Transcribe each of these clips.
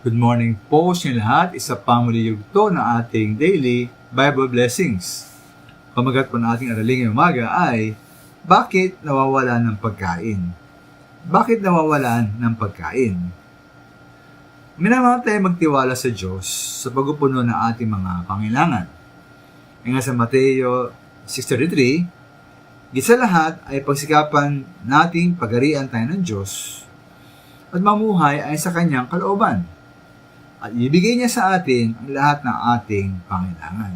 Good morning po sa inyo lahat. Isa pang muli yugto na ating daily Bible blessings. Pamagat po ng ating araling ngayong umaga ay, bakit nawawalan ng pagkain? Bakit nawawalan ng pagkain? Minamahal tayo magtiwala sa Diyos sa pagpupuno ng ating mga pangailangan. Nga sa Mateo 6:33, gisa lahat ay pagsikapan nating pagarian tayo ng Diyos at mamuhay ay sa Kanyang kalooban. At ibigay niya sa atin ang lahat ng ating pangailangan.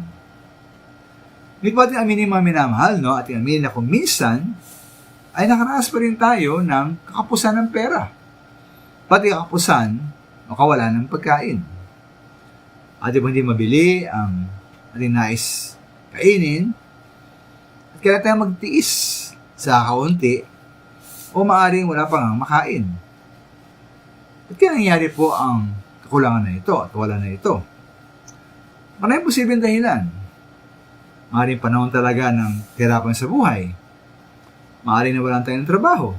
Hindi po ating aminin mga minamahal, no? Ating aminin na kung minsan ay nakaranas pa rin tayo ng kakapusan ng pera. Pati kakapusan o kawalan ng pagkain. At hindi mabili ang ating nais kainin, at kaya tayo magtiis sa kaunti o maaaring wala pang makain. At kaya nangyari po ang kakulangan na ito at wala na ito. Maraming posibleng dahilan. Maaaring panahon talaga ng hirapan sa buhay. Maaaring nawalan tayo ng trabaho.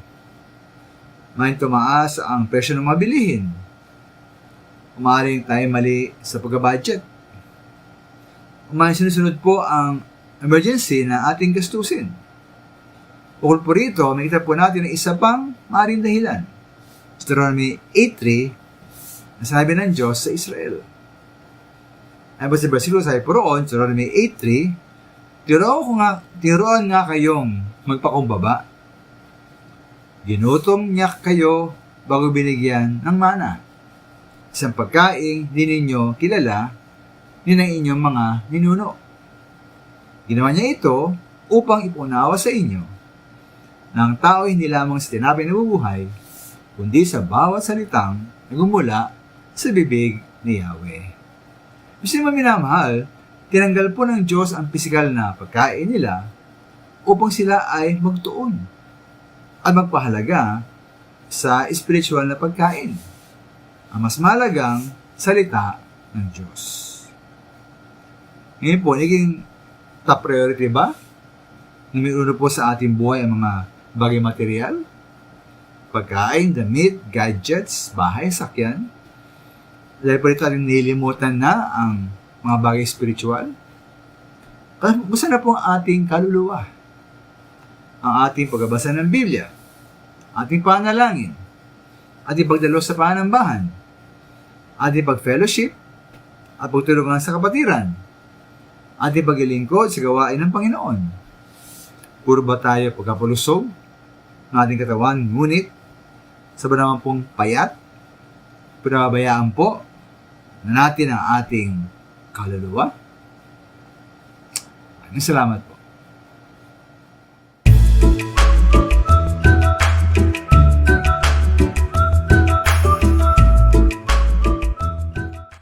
Maaaring tumaas ang presyo ng mabilihin. Maaaring tayo mali sa pag-budget. Maaaring sinusunod po ang emergency na ating gastusin. Ukol po rito, makita po natin na isa pang maaaring dahilan. Deuteronomy 8:3, sinabi ng Diyos sa Israel. Ay ba sa versikulo sabi po roon, Deuteronomy 8:3, tiroon nga kayong magpakumbaba. Ginutom niya kayo bago binigyan ng mana. Isang pagkain di ninyo kilala ni ng inyong mga ninuno. Ginawa niya ito upang ipunawa sa inyo na ang tao hindi lamang sa tinapay nabubuhay, kundi sa bawat salitang nagmumula sa bibig ni Yahweh. Gusto naman minamahal, tinanggal po ng Diyos ang pisikal na pagkain nila upang sila ay magtuon at magpahalaga sa spiritual na pagkain, ang mas malagang salita ng Diyos. Ngayon po, naging top priority ba? Numiuno po sa ating buhay ang mga bagay material? Pagkain, damit, gadgets, bahay, sakyan? Dahil po ito ating nililimutan na ang mga bagay spiritual. Basta na po ang ating kaluluwa. Ang ating pagbabasa ng Biblia. Ating panalangin. Ating pagdalo sa panambahan. Ating pag-fellowship. At pagtulungan sa kapatiran. Ating paglilingkod sa gawain ng Panginoon. Puro ba tayo pagkapalusog ng ating katawan, ngunit sa ba naman pong payat? Pinababayaan po na natin ang ating kaluluwa. Maraming salamat po.